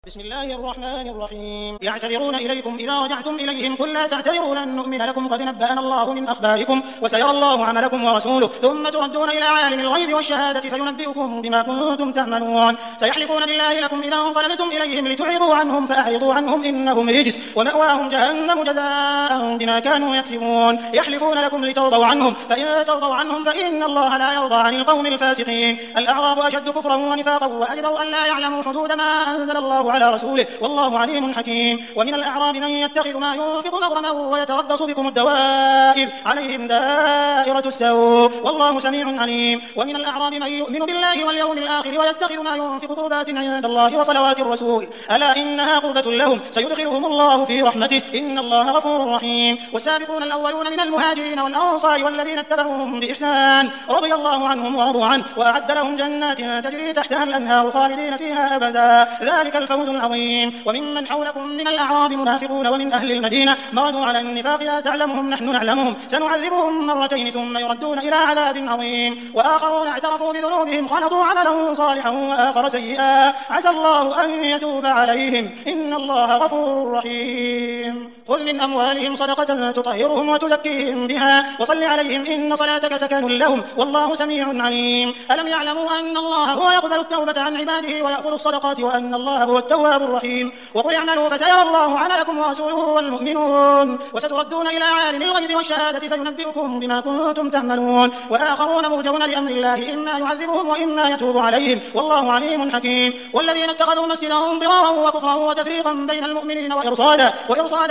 بسم الله الرحمن الرحيم. يعتذرون إليكم إذا رجعتم إليهم قل لا تعتذروا لن نؤمن لكم قد نبأنا الله من أخباركم وسيرى الله عملكم ورسوله ثم تردون إلى عالم الغيب والشهادة فينبئكم بما كنتم تعملون. سيحلفون بالله لكم إذا انقلبتم إليهم لتعرضوا عنهم فأعرضوا عنهم إنهم رجس ومأواهم جهنم جزاء بما كانوا يكسبون. يحلفون لكم لترضوا عنهم فإن ترضوا عنهم فإن الله لا يرضى عن القوم الفاسقين. الأعراب أشد كفرا ونفاقا وأجدر أن لا يعلموا حدود ما أنزل الله على رسوله والله عليم حكيم. ومن الأعراب من يتخذ ما ينفق مغرما ويتربص بكم الدوائر عليهم دائرة السوء والله سميع عليم. ومن الأعراب من يؤمن بالله واليوم الآخر ويتخذ ما ينفق قربات عند الله وصلوات الرسول ألا إنها قربة لهم سيدخلهم الله في رحمته إن الله غفور رحيم. والسابقون الأولون من المهاجرين والأنصار والذين اتبعوهم بإحسان رضي الله عنهم ورضوا عنه وأعد لهم جنات تجري تحتها الأنهار خالدين فيها أبدا ذلك الفوز العظيم. وممن حولكم من الأعراب منافقون ومن أهل المدينة مردوا على النفاق لا تعلمهم نحن نعلمهم سنعذبهم مرتين ثم يردون إلى عذاب عظيم. وآخرون اعترفوا بذنوبهم خلطوا عملا صالحا وآخر سيئا عسى الله أن يتوب عليهم إن الله غفور رحيم. خذ من أموالهم صدقة تطهرهم وتزكيهم بها وصل عليهم إن صلاتك سكن لهم والله سميع عليم. ألم يعلموا أن الله هو يقبل التوبة عن عباده ويأخذ الصدقات وأن الله هو التواب الرحيم. وقل اعملوا فسيرى الله عملكم ورسوله والمؤمنون وستردون إلى عالم الغيب والشهادة فينبئكم بما كنتم تعملون. وآخرون مرجون لأمر الله إما يعذبهم وإما يتوب عليهم والله عليم حكيم. والذين اتخذوا مسجدا ضرارا وكفرا وتفريقا بين المؤمنين وإرصادا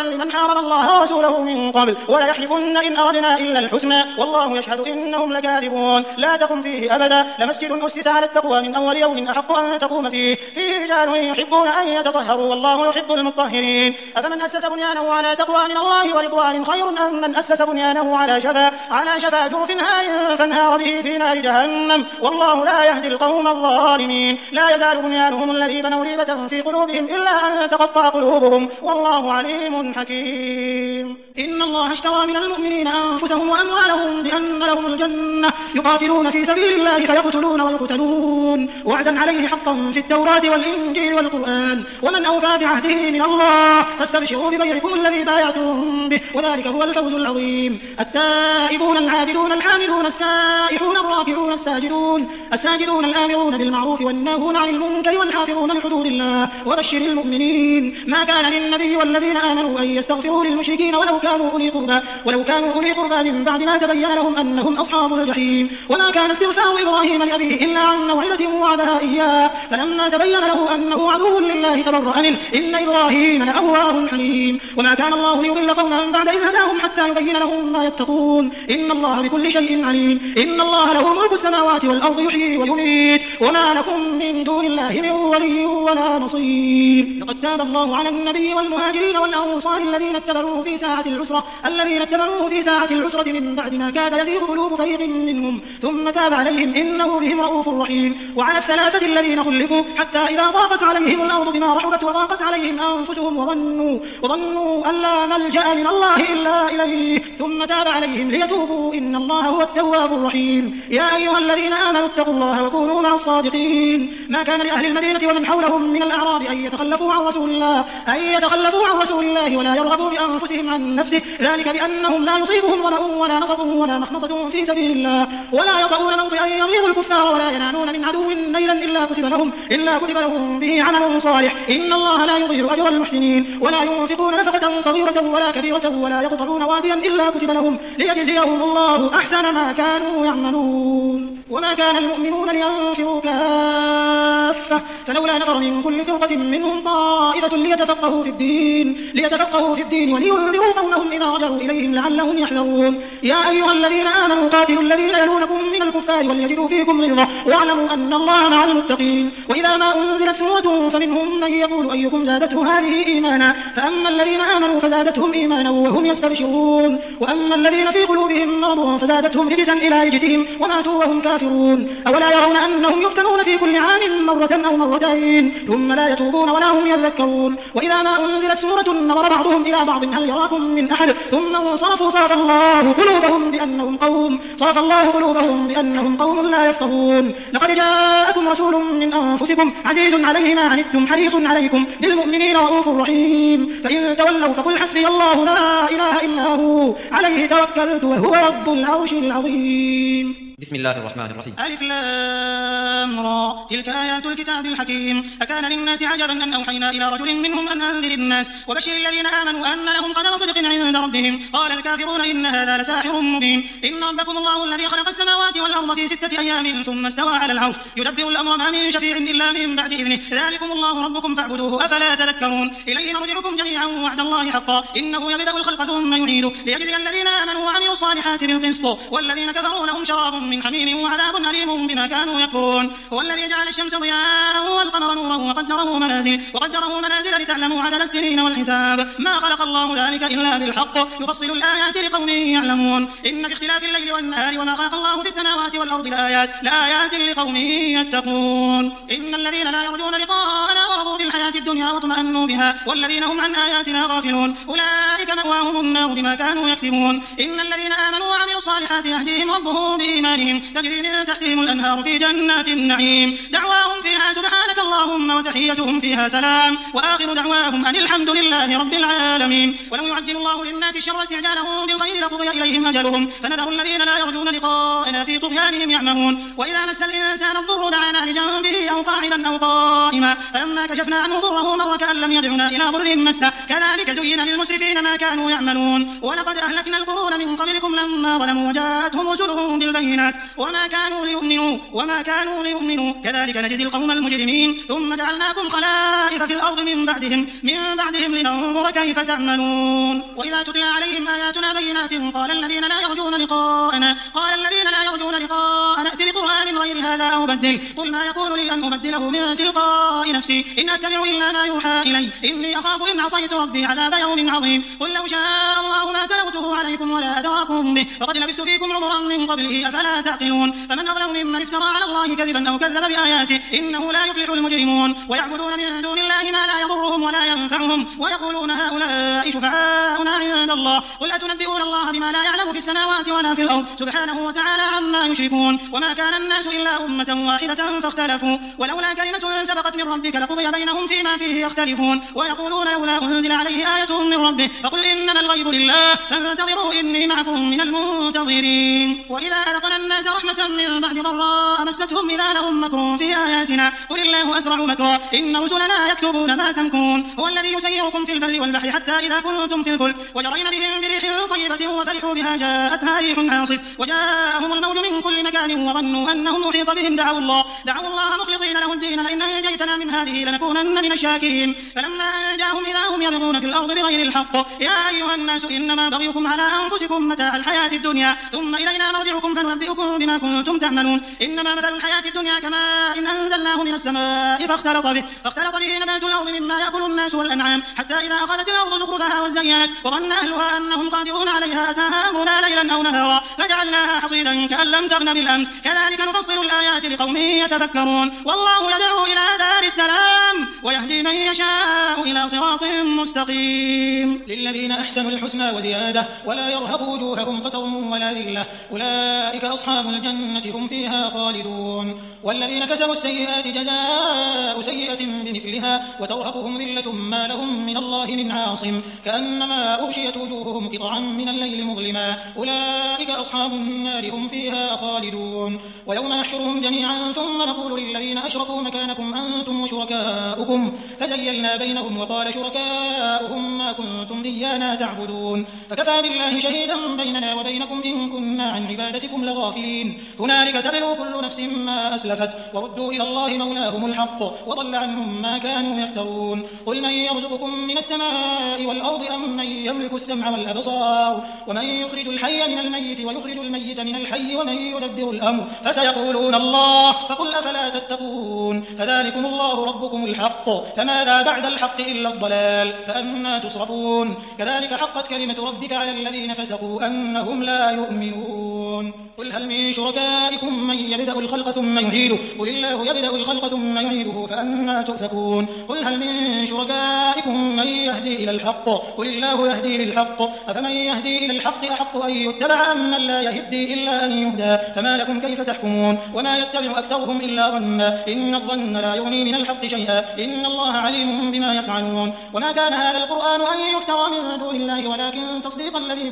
لمن حارب الله ورسوله من قبل ولا يحلفن إن أردنا إلا الحسنى والله يشهد إنهم لكاذبون. لا تقم فيه أبدا لمسجد أسس على التقوى من أول يوم أحق أن تقوم فيه رجال يحبون أن يتطهروا والله يحب المطهرين. أفمن أسس بنيانه على تقوى من الله ورضوان خير أم من أسس بنيانه على شفا جرف هار فانهار به في نار جهنم والله لا يهدي القوم الظالمين. لا يزال بنيانهم الذي بنوا ريبة في قلوبهم إلا أن تقطع قلوبهم والله عليم حكيم. إن الله اشترى من المؤمنين أنفسهم وأموالهم بأن لهم الجنة يقاتلون في سبيل الله فيقتلون ويقتلون وعدا عليه حقا في التوراة والإنجيل والقرآن ومن أوفى بعهده من الله فاستبشروا ببيعكم الذي بايعتم به وذلك هو الفوز العظيم. التائبون العابدون الحامدون السائحون الراكعون الساجدون الآمرون بالمعروف والناهون عن المنكر والحافظون لحدود الله وبشر المؤمنين. ما كان للنبي والذين آمنوا أن يستغفروا للمشركين ولو كانوا أولي قربى من بعد ما تبين لهم أنهم أصحاب الجحيم. وما كان استغفار إبراهيم لأبيه إلا عن موعدة وعدها إياه فلما تبين له أنه عدو لله تبرأ منه إن إبراهيم لأواه حليم. وما كان الله ليضل قوما بعد إذ هداهم حتى يبين لهم ما يتقون إن الله بكل شيء عليم. إن الله له ملك السماوات والأرض يحيي ويميت وما لكم من دون الله من ولي ولا نصير. لقد تاب الله على النبي والمهاجرين والأنصار الذين اتبعوه في ساعة العسرة من بعد ما كاد يزيغ قلوب فريق منهم ثم تاب عليهم إنه بهم رؤوف رحيم. وعلى الثلاثة الذين خلفوا حتى إذا ضاقت عليهم الأرض بما رحبت وضاقت عليهم أنفسهم وظنوا أن لا ملجأ من الله إلا إليه ثم تاب عليهم ليتوبوا إن الله هو التواب الرحيم. يا أيها الذين آمنوا اتقوا الله وكونوا مع الصادقين. ما كان لأهل المدينة ومن حولهم من الأعراب أن يتخلفوا عن رسول الله ولا يرغبوا بأنفسهم عن نفسه ذلك بأنهم لا يصيبهم ظمأ ولا نصب ولا مخمصة في سبيل الله ولا يطؤون موطئا يغيظ الكفار ولا ينالون من عدو نيلا إلا كتب لهم به عمل صالح إن الله لا يضيع أجر المحسنين. ولا ينفقون نفقة صغيرة ولا كبيرة ولا يقطعون واديا إلا كتب لهم ليجزيهم الله أحسن ما كانوا يعملون. وما كان المؤمنون لينفروا كافة فلولا نفر من كل فرقة منهم طائفة ليتفقهوا في الدين ولينذروا قومهم إذا رجعوا إليهم لعلهم يحذرون. يا أيها الذين آمنوا قاتلوا الذين يلونكم من الكفار وليجدوا فيكم غلظة واعلموا أن الله مع المتقين. وإذا ما أنزلت سورة فمنهم من يقول أيكم زادته هذه إيمانا فأما الذين آمنوا فزادتهم إيمانا وهم يستبشرون وأما الذين في قلوبهم مرض فزادتهم رجسا إلى رجسهم وماتوا وهم كافرون الكافرون أولا يرون أنهم يفتنون في كل عام مرة أو مرتين ثم لا يتوبون ولا هم يذكرون وإذا ما أنزلت سورة نظر بعضهم إلى بعض هل يراكم من أحد ثم انصرفوا صرف الله قلوبهم بأنهم قوم لا يفقهون لقد جاءكم رسول من أنفسكم عزيز عليه ما عنتم حريص عليكم بالمؤمنين رؤوف رحيم فإن تولوا فقل حسبي الله لا إله إلا هو عليه توكلت وهو رب العرش العظيم. بسم الله الرحمن الرحيم. ألف لام را تلك آيات الكتاب الحكيم أكان للناس عجبا أن أوحينا إلى رجل منهم أن أنذر الناس وبشر الذين آمنوا أن لهم قدم صدق عند ربهم قال الكافرون إن هذا لساحر مبين إن ربكم الله الذي خلق السماوات والأرض في 6 أيام ثم استوى على العرش يدبر الأمر ما من شفيع إلا من بعد إذنه ذلكم الله ربكم فاعبدوه أفلا تذكرون إليه مرجعكم جميعا وعد الله حقا إنه يبدأ الخلق ثم يعيده ليجزي الذين آمنوا وعملوا الصالحات بالقسط والذين كفروا لهم شراب من حميم وعذاب أليم بما كانوا يكفرون هو الذي جعل الشمس ضياء والقمر نورا وقدره منازل لتعلموا عدد السنين والحساب ما خلق الله ذلك إلا بالحق يفصل الآيات لقوم يعلمون إن في اختلاف الليل والنهار وما خلق الله في السماوات والأرض لآيات لقوم يتقون إن الذين لا يرجون لقاءنا ورضوا بالحياة الدنيا واطمأنوا بها والذين هم عن آياتنا غافلون أولئك مأواهم النار بما كانوا يكسبون إن الذين آمنوا وعملوا الصالحات يهديهم ربهم بإيمانهم تجري من تحتهم الأنهار في جنات النعيم دعواهم فيها سبحانك اللهم وتحيتهم فيها سلام وآخر دعواهم أن الحمد لله رب العالمين ولو يعجل الله للناس الشر استعجالهم بالخير لقضي إليهم أجلهم فنذر الذين لا يرجون لقاءنا في طغيانهم يعمهون وإذا مس الإنسان الضر دعانا لجنبه أو قاعدا أو قائما فلما كشفنا عنه ضره مر كأن لم يدعنا إلى ضر مسه كذلك زين للمسرفين ما كانوا يعملون ولقد أهلكنا القرون من قبلكم لما ظلموا وجاءتهم رسلهم بالبينات وما كانوا ليؤمنوا كذلك نجزي القوم المجرمين ثم جعلناكم خلائف في الأرض من بعدهم لننظر كيف تعملون وإذا تتلى عليهم آياتنا بينات قال الذين لا يرجون لقاءنا ائت بقرآن غير هذا أو بدل قل ما يكون لي أن أبدله من تلقاء نفسي إن أتبع إلا ما يوحى إلي إني أخاف إن عصيت ربي عذاب يوم عظيم قل لو شاء الله ما تلوته عليكم ولا أدراكم به فقد لبثت فيكم عمرا من قبله أفلا تعقلون فمن أظلم ممن افترى على الله كذبا أو كذب بآياته إنه لا يفلح المجرمون ويعبدون من دون الله ما لا يضرهم ولا ينفعهم ويقولون هؤلاء شفعاؤنا عند الله قل أتنبئون الله بما لا يعلم في السماوات ولا في الأرض سبحانه وتعالى عما يشركون وما كان الناس إلا أمة واحدة فاختلفوا ولولا كلمة سبقت من ربك لقضي بينهم فيما فيه يختلفون ويقولون لولا أنزل عليه آية من ربه فقل إنما الغيب لله فانتظروا إني معكم من المنتظرين وإذا أذقنا الناس رحمة من بعد ضراء مستهم إذا لهم مكر في آياتنا قل الله أسرع مكرا إن رسلنا يكتبون ما تمكرون هو الذي يسيركم في البر والبحر حتى إذا كنتم في الفلك وجرين بهم بريح طيبة وفرحوا بها جاءتها ريح عاصف وجاءهم الموج من كل مكان وظنوا أنهم محيط بهم دعوا الله مخلصين له الدين لئن أنجيتنا من هذه لنكونن من الشاكرين فلما أنجاهم إذا هم يبغون في الأرض بغير الحق يا أيها الناس إنما بغيكم على أنفسكم متاع الحياة الدنيا ثم إلينا مرجعكم فننبئكم بما كنتم تعملون إنما مثل الحياة الدنيا كماء إن أنزلناه من السماء فاختلط به نبات الأرض مما يأكل الناس والأنعام حتى إذا أخذت الأرض زخرفها وزينت وظن أهلها أنهم قادرون عليها أتاها أمرنا ليلا أو نهارا فجعلناها حصيدا كأن لم تغن بالأمس كذلك نفصل الآيات لقوم يتفكرون والله يدعو إلى دار السلام ويهدي من يشاء إلى صراط مستقيم للذين أحسنوا الحسنى وزيادة ولا يرهق وجوههم قتر ولا ذلة أولئك أصحاب الجنة هم فيها خالدون والذين كسبوا السيئات جزاء سيئة بمثلها وترهقهم ذلة ما لهم من الله من عاصم كأنما أغشيت وجوههم قطعا من الليل مظلما أولئك أصحاب النار هم فيها خالدون ويوم نحشرهم جميعا ثم نقول للذين أشركوا مكانكم أنتم وشركاؤكم فزيلنا بينهم وقال شركاؤهم ما كنتم إيانا تعبدون فكفى بالله شهيدا بيننا وبينكم إن كنا عن عبادتكم لغافلين هنالك تبلو كل نفس ما أسلفت وردوا إلى الله مولاهم الحق وضل عنهم ما كانوا يفترون قل من يرزقكم من السماء والأرض أم من يملك السمع والأبصار ومن يخرج الحي من الميت ويخرج الميت من الحي ومن يدبر الأمر فسيقولون الله فقل أفلا تتقون فذلكم الله ربكم الحق فماذا بعد الحق إلا الضلال فأنى تصرفون كذلك حقت كلمة ربك على الذين فسقوا أنهم لا يؤمنون قل هل من شركائكم من يبدأ الخلق ثم يعيده قل الله يبدأ الخلق ثم يعيده فأنى تؤفكون قل هل من شركائكم من يهدي إلى الحق قل الله يهدي للحق أفمن يهدي إلى الحق أحق أن يتبع أم من لا يهدي إلا أن يهدى فما لكم كيف تحكمون وما يتبع أكثرهم إلا ظنا إن الظن لا يغني من الحق شيئا إن الله عليم بما يفعلون وما كان هذا القرآن أن يفترى من دون الله ولكن تصديق الذي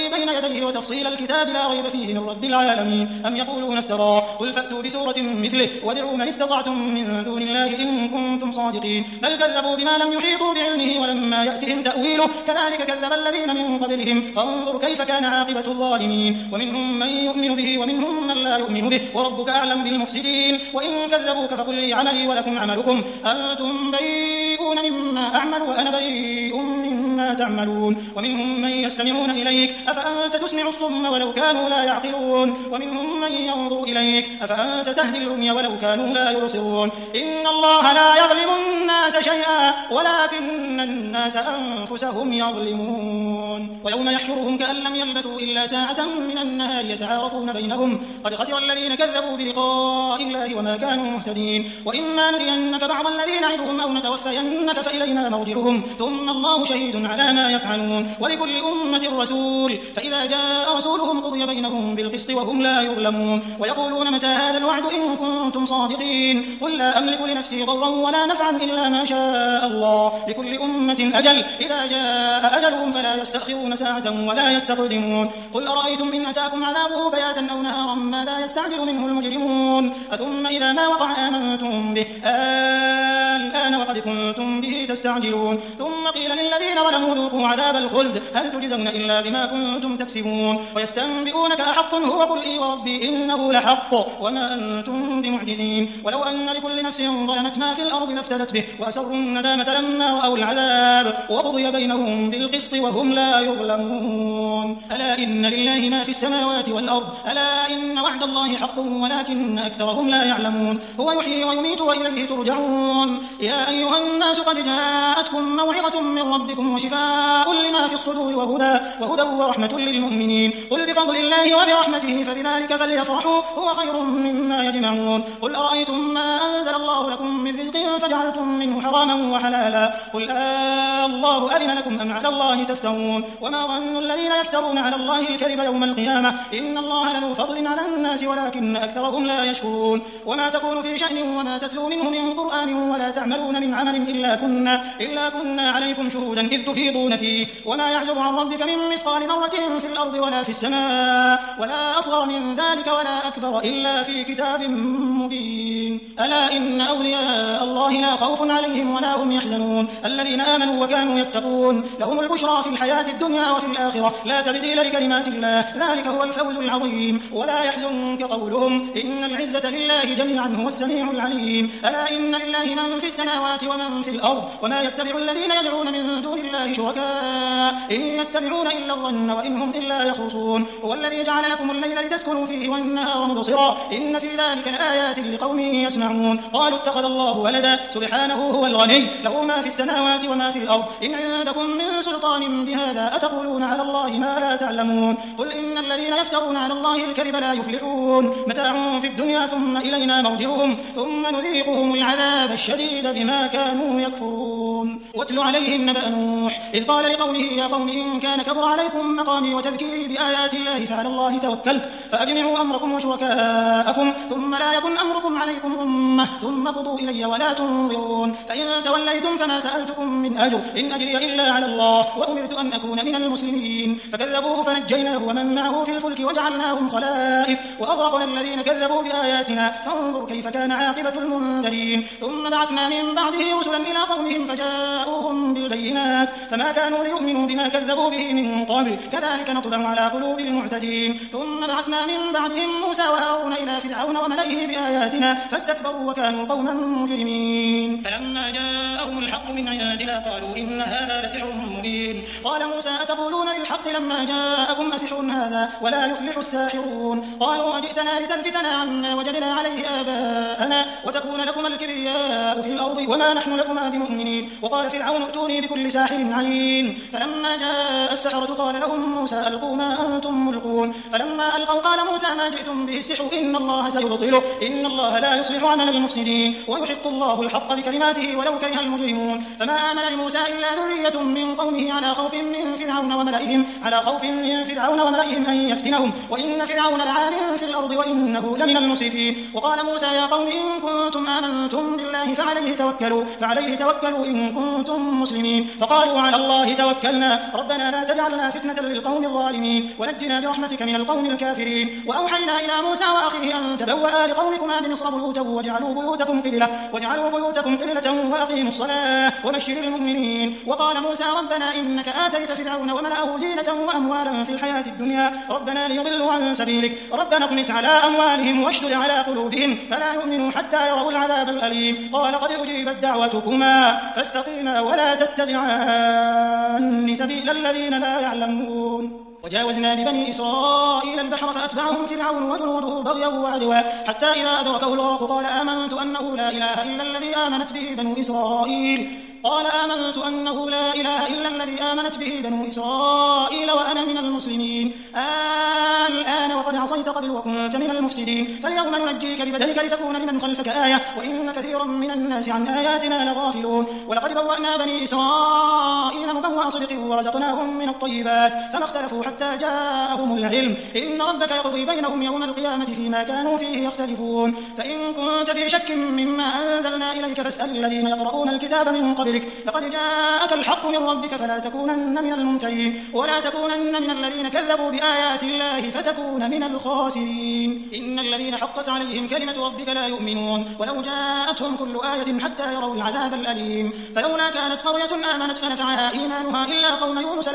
بين يديه وتفصيل الكتاب لا ريب فيه من رب العالمين أم يقولون افتراه قل فأتوا بسورة مثله وادعوا من استطعتم من دون الله إن كنتم صادقين بل كذبوا بما لم يحيطوا بعلمه ولما يأتهم تأويله كذلك كذب الذين من قبلهم فانظر كيف كان عاقبة الظالمين ومنهم من يؤمن به ومنهم من لا يؤمن به وربك أعلم بالمفسدين وإن كذبوك فقل لي عملي ولكم عملكم أنتم بريئون مما أعمل وأنا بريء مما تعملون ومنهم من يستمعون إليك أفأنت تسمع الصم ولو كانوا لا يعقلون ومنهم من ينظر إليك أفأنت تهدي العمي ولو كانوا لا يبصرون إن الله لا يظلم الناس شيئا ولكن الناس أنفسهم يظلمون ويوم يحشرهم كأن لم يلبثوا إلا ساعة من النهار يتعارفون بينهم قد خسر الذين كذبوا بلقاء الله وما كانوا مهتدين وإما نرينك بعض الذين نعدهم أو نتوفينك فإلينا مرجعهم ثم الله شهيد على ما يفعلون ولكل أمة رسول فإذا جاء رسولهم قضي بينهم بالقسط وهم لا يظلمون ويقولون متى هذا الوعد إن كنتم صادقين قل لا أملك لنفسي ضرا ولا نفعا إلا ما شاء الله لكل أمة أجل إذا جاء أجلهم فلا يستأخرون ساعة ولا يستقدمون قل أرأيتم إن أتاكم عذابه بياتا أو نهارا ماذا يستعجل منه المجرمون أثم إذا ما وقع آمنتم به الآن وقد كنتم به تستعجلون ثم قيل للذين ظلموا ذوقوا عذاب الخلد هل تجزون إلا بما كنتم تكسبون ويستنبئونك أحق هو قل إي وربي إنه لحق وما أنتم بمعجزين ولو أن لكل نفس ظلمت ما في الأرض لافتدت به وأسروا الندامة لما رأوا العذاب وقضي بينهم بالقسط وهم لا يظلمون ألا إن لله ما في السماوات والأرض ألا إن وعد الله حق ولكن أكثرهم لا يعلمون هو يحيي ويميت وإليه ترجعون يا أيها الناس قد جاءتكم موعظة من ربكم وشفاء لما في الصدور وهدى ورحمة للمؤمنين قل بفضل الله وبرحمته فبذلك فليفرحوا هو خير مما يجمعون قل أرأيتم ما أنزل الله لكم من رزق فجعلتم منه حراما وحلالا قل الله أذن لكم أم على الله تفترون وما ظن الذين يفترون على الله الكذب يوم القيامة إن الله لذو فضل على الناس ولكن أكثرهم لا يشكرون وما تكون في شأن وما تتلو منه من قرآن ولا تعملون من عمل إلا كنا عليكم شهودا إذ تفيضون فيه وما يعزب عن ربك من مثقال ذرة في الأرض ولا في السماء ولا أصغر من ذلك ولا أكبر إلا في كتاب مبين ألا إن أولياء الله لا خوف عليهم ولا هم يحزنون الذين آمنوا وكانوا يتقون لهم البشرى في الحياة الدنيا وفي الآخرة لا تبديل لكلمات الله ذلك هو الفوز العظيم ولا يحزنك قولهم إن العزة لله جميعا هو السميع العليم ألا إن لله من في السماوات ومن في الأرض وما يتبع الذين يدعون من دون الله شركاء إن يتبعون إلا الظن وإن هم إلا يخرصون هو الذي جعل لكم الليل لتسكنوا فيه والنهار مبصرا إن في ذلك لآيات لقوم يسمعون قالوا اتخذ الله ولدا سبحانه هو الغني له ما في السماوات وما في الأرض إن عندكم من سلطان بهذا أتقولون على الله ما لا تعلمون قل إن الذين يفترون على الله الكذب لا يفلحون متاع في الدنيا ثم إلينا مرجعهم ثم نذيقهم العذاب الشديد بما كانوا يكفرون واتل عليهم نبأ نوح إذ قال لقومه يا قوم إن كان كبر عليكم مقامي وتذكيري بآيات الله فعلى الله توكلت فأجمعوا أمركم وشركاءكم ثم لا يكن أمركم عليكم غمة ثم قضوا إلي ولا تنظرون فإن توليتم فما سألتكم من أجر إن أجري إلا على الله وأمرت أن أكون من المسلمين فكذبوه فنجيناه ومن معه في الفلك وجعلناهم خلائف وأغرقنا الذين كذبوا بآياتنا فانظر كيف كان عاقبة المنذرين ثم بعثنا من بعده رسلا إلى قومهم فجاءوهم بالبينات فما كانوا ليؤمنوا بما كذبوا به من قبل كذلك نطبع على قلوب المعتدين ثم بعثنا من بعدهم موسى وهارون إلى فرعون وملئه بآياتنا فاستكبروا وكانوا قوما مجرمين فلما جاءهم الحق من عندنا قالوا إن هذا لسحر مبين. قال موسى أتقولون للحق لما جاءكم أسحر هذا ولا يفلح الساحرون. قالوا أجئتنا لتلفتنا عما وجدنا عليه آباءنا وتكون لكما الكبرياء في الأرض وما نحن لكما بمؤمنين. وقال فرعون ائتوني بكل ساحر عليم. فلما جاء السحرة قال لهم موسى ألقوا ما أنتم ملقون. فلما ألقوا قال موسى ما جئتم به السحر إن الله سيبطله إن الله لا يصلح عمل المفسدين ويحق الله الحق بكلماته ولو كره المجرمون. فما آمن لموسى إلا ذرية من قومه على خوف من فرعون وملئهم أن يفتنهم وإن فرعون لعال في الأرض وإنه لمن المسرفين. وقال موسى يا قوم إن كنتم آمنتم بالله فعليه توكلوا إن كنتم مسلمين. فقالوا على الله توكلنا ربنا لا تجعلنا فتنة للقوم الظالمين ونجنا برحمتك من القوم الكافرين. وأوحينا إلى موسى وأخيه أن تبوأ لقومكما بمصر بيوتا واجعلوا بيوتكم قبلة وأقيموا الصلاة وبشر المؤمنين. وقال موسى ربنا إنك آتيت فرعون وملأه زينة وأموالا في الحياة الدنيا ربنا ليضلوا عن سبيلك ربنا اطمس على أموالهم واشدد على قلوبهم فلا يؤمنوا حتى يروا العذاب الأليم. قال قد أجيبت دعوتكما فاستقيما ولا تتبعان سبيل الذين لا يعلمون. وجاوزنا ببني إسرائيل البحر فأتبعهم فرعون وجنوده بغيا وعدوا حتى إذا أدركه الغرق قال آمنت أنه لا إله إلا الذي آمنت به بنو إسرائيل وأنا من المسلمين. الآن وقد عصيت قبل وكنت من المفسدين فاليوم ننجيك ببدنك لتكون لمن خلفك آية وإن كثيرا من الناس عن آياتنا لغافلون. ولقد بوأنا بني إسرائيل مبوأ صدق ورزقناهم من الطيبات فما اختلفوا حتى جاءهم العلم إن ربك يقضي بينهم يوم القيامة فيما كانوا فيه يختلفون. فإن كنت في شك مما أنزلنا إليك فاسأل الذين يقرؤون الكتاب من قبلك لقد جاءك الحق من ربك فلا تكونن من الممترين ولا تكونن من الذين كذبوا بآيات الله فتكون من الخاسرين. إن الذين حقت عليهم كلمة ربك لا يؤمنون ولو جاءتهم كل آية حتى يروا العذاب الأليم. فلولا كانت قرية آمنت فنفعها إيمانها إلا قوم يونس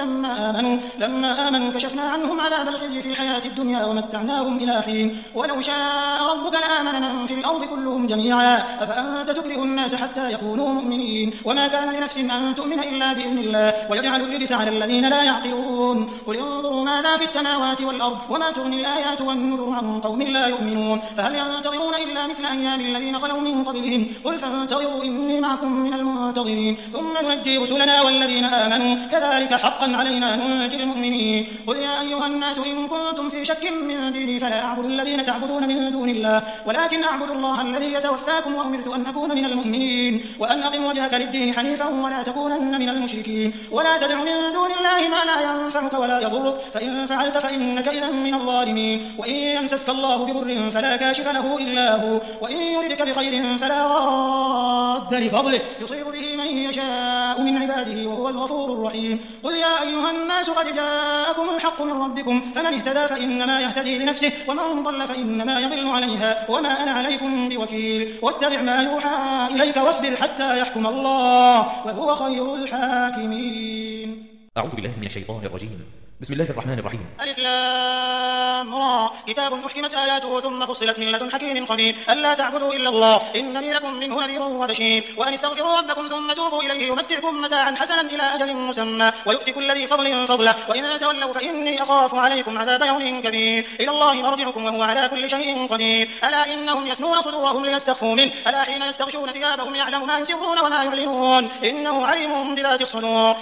لما آمنوا كشفنا عنهم عذاب الخزي في الحياة الدنيا ومتعناهم إلى حين. ولو شاء ربك لآمن من في الأرض كلهم جميعا أفأنت تكره الناس حتى يكونوا مؤمنين. وما كان لنفس أن تؤمن إلا بإذن الله ويجعل الرجس على الذين لا يعقلون. قل انظروا ماذا في السماوات والأرض وما تغني الآيات والنذر عن قوم لا يؤمنون. فهل ينتظرون إلا مثل أيام الذين خلوا من قبلهم قل فانتظروا إني معكم من المنتظرين ثم ننجي رسلنا والذين آمنوا كذلك حقا علينا ننجي المؤمنين. قل يا أيها الناس إن كنتم في شك من ديني فلا أعبد الذين تعبدون من دون الله ولكن أعبد الله الذي يتوفاكم وأمرت أن أكون من المؤمنين وأن أقم وجهك للدين حنيفا ولا تكونن من المشركين ولا تدع من دون الله ما لا ينفعك ولا يضرك فإن فعلت فإنك إذا من الظالمين. وإن يمسسك الله بضر فلا كاشف له إلا هو وإن يردك بخير فلا راد لفضله يصيب به من يشاء من عباده وهو الغفور الرحيم. قل يا أيها الناس قد جاءكم الحق من ربكم فمن اهتدى فإنما يهتدي لنفسه ومن ضل فإنما يضل عليها وما أنا عليكم بوكيل. واتبع ما يوحى إليك واصبر حتى يحكم الله وهو خير الحاكمين. أعوذ بالله من الشيطان الرجيم. بسم الله الرحمن الرحيم. ألف لام را كتاب أحكمت آياته ثم فصلت من لدن حكيم خبير ألا تعبدوا إلا الله إنني لكم منه نذير وبشير وأن استغفروا ربكم ثم توبوا إليه يمتعكم متاعا حسنا إلى أجل مسمى ويؤتي كل ذي فضل فضله وإن تولوا فإني أخاف عليكم عذاب يوم كبير. إلى الله مرجعكم وهو على كل شيء قدير. ألا إنهم يثنون صدورهم ليستخفوا منه ألا حين يستغشون ثيابهم يعلم ما يسرون وما يعلنون إنه عليم بذات الصدور.